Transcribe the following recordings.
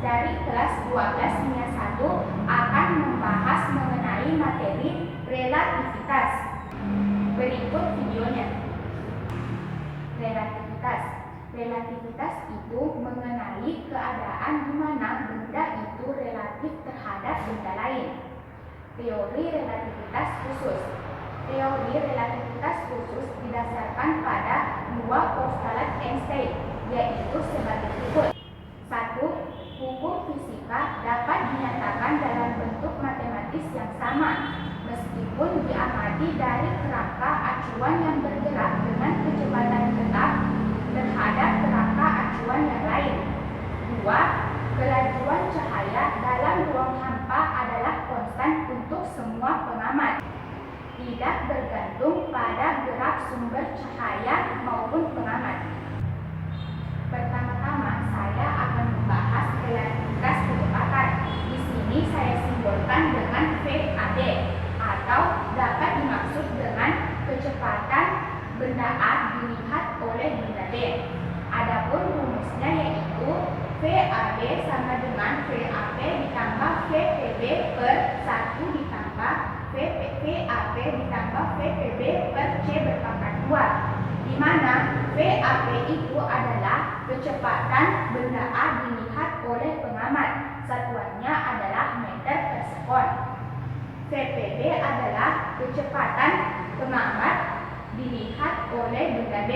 dari kelas 12 Kimia 1 akan membahas mengenai materi relativitas. Berikut videonya. Relativitas itu mengenai keadaan di mana benda itu relatif terhadap benda lain. Teori relativitas khusus. Teori relativitas khusus didasarkan pada dua postulat Einstein, yaitu sebagai berikut. 1. Hukum fisika dapat dinyatakan dalam bentuk matematis yang sama, meskipun diamati dari kerangka acuan yang bergerak dengan kecepatan tetap terhadap kerangka acuan yang lain. 2. Kelajuan cahaya dalam ruang hampa adalah konstan untuk semua pengamat, tidak bergantung pada gerak sumber cahaya maupun pengamat. Pertama-tama saya akan membahas relativitas kecepatan. Di sini saya simbolkan dengan VAD, atau dapat dimaksud dengan kecepatan benda A dilihat oleh benda B. Adapun rumusnya yaitu VAB sama dengan VAP ditambah VPB per 1 ditambah VAP ditambah VPB per C berpangkat 2, di mana VAP itu adalah kecepatan benda A dilihat oleh pengamat, satuannya adalah meter per sekon. VPB adalah kecepatan pengamat dilihat oleh benda B.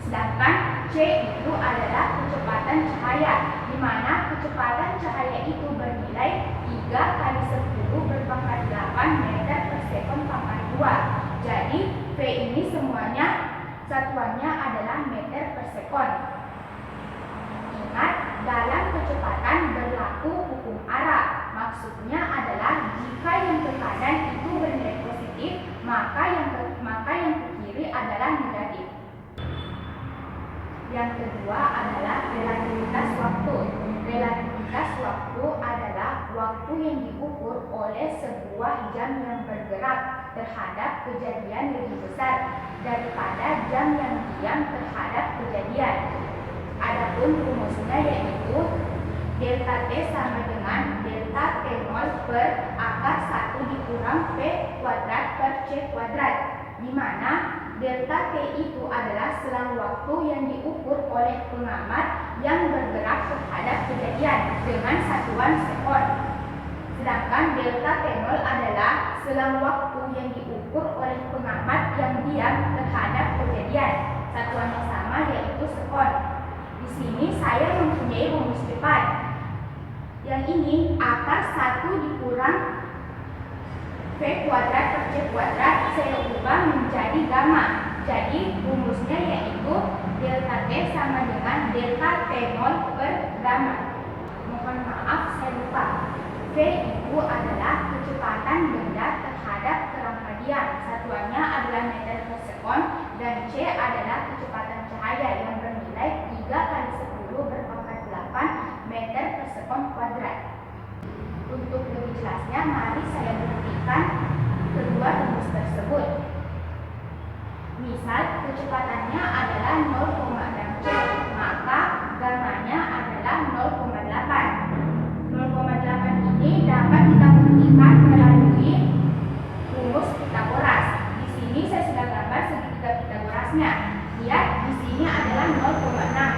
Sedangkan C itu adalah kecepatan cahaya, di mana kecepatan cahaya itu bernilai 3 kali 10 berpangkat 8 meter per sekon pangkat 2. Jadi V ini semuanya satuannya adalah meter per sekon. Ingat, dalam kecepatan berlaku hukum arah. Maksudnya adalah jika yang ke kanan itu bernilai positif, maka yang ke kiri adalah negatif. Yang kedua adalah relativitas waktu. Relativitas waktu adalah waktu yang diukur oleh sebuah jam yang bergerak terhadap kejadian lebih besar daripada jam yang diam terhadap kejadian. Adapun rumusnya yaitu delta T sama dengan delta T0 per akar 1 dikurang V kuadrat per C kuadrat, di mana delta T itu adalah selang waktu yang diukur oleh pengamat yang bergerak terhadap kejadian dengan satuan sekon. Sedangkan delta T0 adalah selang waktu yang diukur oleh pengamat yang diam terhadap kejadian, satuan yang sama yaitu sekon. Di sini saya mempunyai rumus cepat. Yang ini akar 1 dikurang V kuadrat per C kuadrat saya ubah menjadi gamma. Jadi rumusnya yaitu delta T sama dengan delta T0 per gamma. Mohon maaf saya lupa. V itu adalah kecepatan benda terhadap kerangka diam. Satuannya adalah meter per sekon, dan C adalah kecepatan cahaya yang bernilai 3 kali 10 berpangkat 8 meter per sekon kuadrat. Untuk lebih jelasnya, mari saya buktikan kedua rumus tersebut. Misal kecepatannya adalah 0,6 C, maka gamanya adalah 0,8. 0,8 ini dapat kita buktikan melalui rumus Pitagoras. Di sini saya sudah gambar segitiga Pitagorasnya. Lihat, di sini adalah 0,6.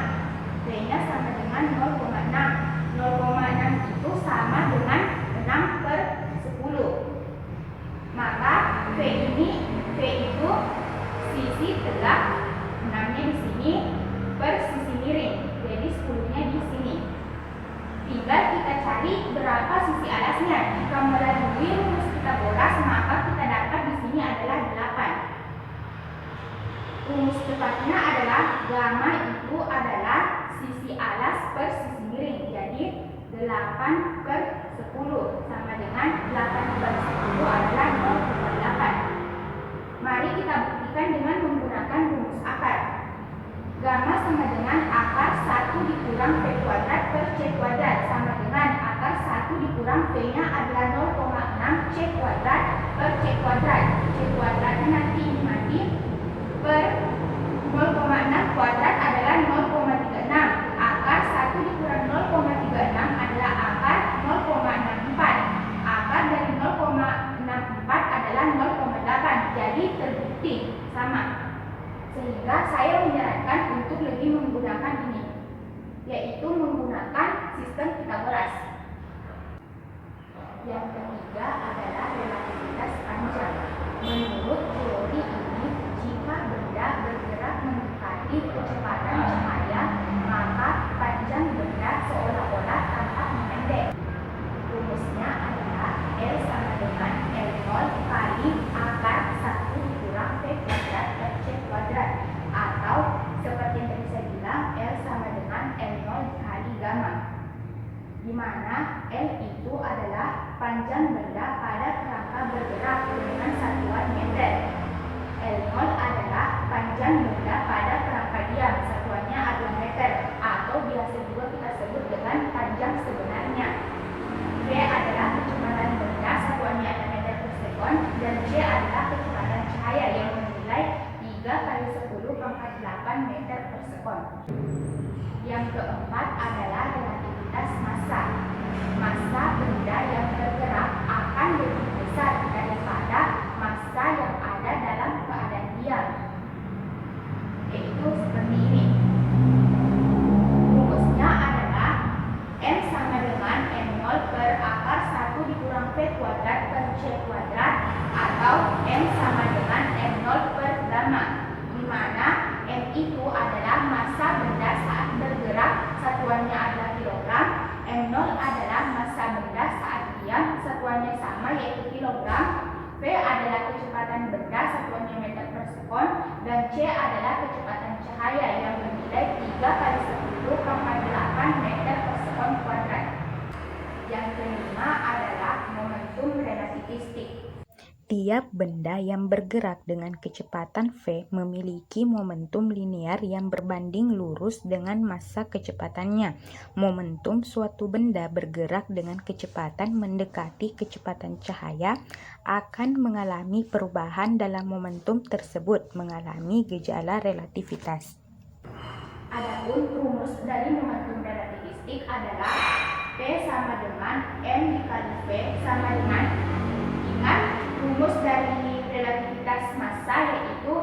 V-nya sama dengan 0,6. 0,6 itu sama dengan 6 per 10. Maka V itu sisi tegak, 6-nya di sini per sisi miring. Jadi 10-nya di sini. Tinggal kita cari berapa sisi alasnya. Jika melalui rumus Pitagoras, maka kita dapat di sini adalah 8. Rumus cepatnya adalah gamma itu adalah sisi alas per sisi miring. Jadi 8 per 10 sama dengan 8 per 10 adalah 0,8. Mari kita buktikan dengan menggunakan rumus akar. Gamma sama dengan akar 1 dikurang V kuadrat per C kuadrat sama dengan akar 1 dikurang V-nya adalah 0,6 C kuadrat per C kuadrat. C kuadratnya nanti ini mati per 0,6 kuadrat adalah 0,36. Akar 1 dikurang 0,36 saya menyarankan untuk lebih menggunakan ini, yaitu menggunakan sistem Pythagoras. Yang ketiga adalah relativitas panjang. Menurut teori ini, jika benda bergerak mendekati kecepatan cahaya, maka panjang benda seolah-olah tampak memendek. Rumusnya adalah L sama dengan L0 kali akar 1 dikurang V kuadrat per C kuadrat, atau seperti yang tadi saya bilang, L sama dengan L0 kali gamma, di mana L itu adalah panjang benda pada kerangka bergerak dengan satuan meter. L0 adalah panjang benda pada kerangka diam, satuannya adalah meter, atau biasa juga kita sebut dengan panjang sebenarnya. V adalah kecepatan benda, satuannya adalah meter per sekon, dan C adalah kecepatan cahaya yang bernilai 3 kali 10 pangkat 8 meter per sekon. Yang keempat adalah relativitas massa. Massa benda yang bergerak akan lebih besar daripada massa yang ada dalam keadaan diam, yaitu seperti ini. Rumusnya adalah M sama dengan M0 per akar 1 dikurang V kuadrat per C kuadrat, atau M sama dengan M0 per gamma, di mana M itu adalah massa benda saat bergerak, satuannya adalah kilogram. M0 adalah massa benda saat diam, satuannya sama yaitu kilogram. V adalah kecepatan benda, satuannya meter per sekon, dan C adalah kecepatan cahaya yang bernilai 3 kali 10 pangkat 8 meter per sekon kuadrat. Yang kelima adalah momentum relativistik. Tiap benda yang bergerak dengan kecepatan V memiliki momentum linear yang berbanding lurus dengan massa kecepatannya. Momentum suatu benda bergerak dengan kecepatan mendekati kecepatan cahaya akan mengalami perubahan dalam momentum tersebut, mengalami gejala relativitas. Adapun rumus dari momentum relativistik adalah P sama dengan M dikali V sama dengan, ingat, rumus dari relativitas massa yaitu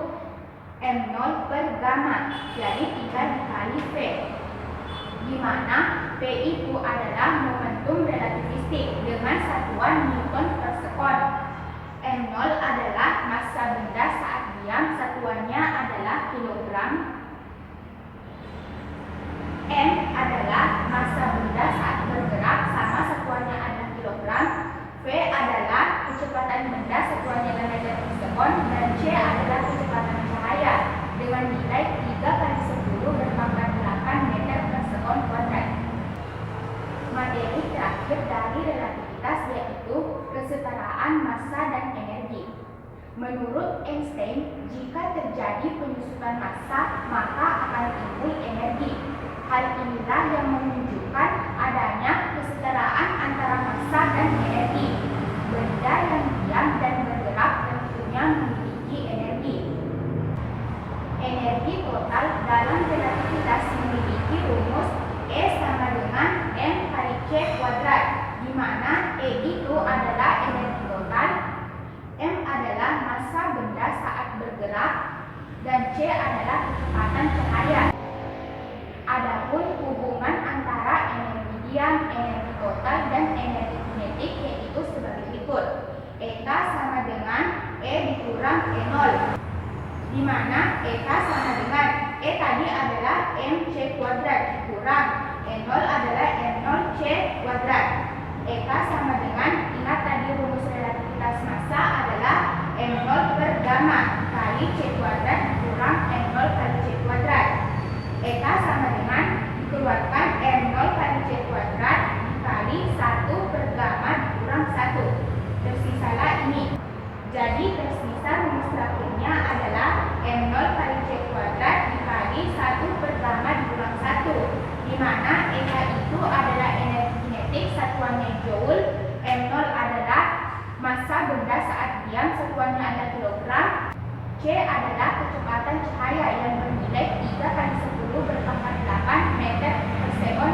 M0 per gamma, jadi 3 dikali V, di mana P itu adalah momentum relativistik dengan satuan Newton per sekon. M0 adalah massa benda saat diam, satuannya adalah kilogram. M adalah massa benda saat bergerak, sama satuannya adalah kilogram. V adalah kecepatan benda, satuannya adalah meter per sekon, dan C adalah kecepatan cahaya dengan nilai 3 kali 10 berpangkat 8 meter per sekon kuadrat. Materi terakhir dari relativitas yaitu kesetaraan massa dan energi. Menurut Einstein, jika terjadi penyusutan massa, maka akan timbul energi. Hal inilah yang menunjukkan adanya kesetaraan antara massa dan energi. Benda yang diam dan bergerak tentunya memiliki energi. Energi total dalam relativitas memiliki rumus E sama dengan M kali C kuadrat, di mana E itu adalah energi total, M adalah massa benda saat bergerak, dan C adalah kecepatan cahaya. Adapun hubungan antara energi diam, energi total, dan energi kinetik yaitu sebagai berikut. Eta sama dengan E dikurang E0, di mana Eta sama dengan E tadi adalah MC kuadrat dikurang E0 adalah M0C kuadrat. Eta sama dengan, ingat tadi rumus relativitas massa adalah M0 per gamma kali C kuadrat dikurang M0 kali C kuadrat. Eta sama dengan dikeluarkan M0 kali C kuadrat dikali 1 per gamma dikurang 1. Tersisalah ini. Jadi tersisa rumus terakhirnya adalah M0 kali C kuadrat dikali 1 per gamma dikurang 1, di mana Eta itu adalah energi kinetik, satuannya joule. M0 adalah massa benda saat diam, satuannya adalah kilogram. C adalah kecepatan cahaya yang bernilai 3 kali 10 berpangkat 8 meter per sekon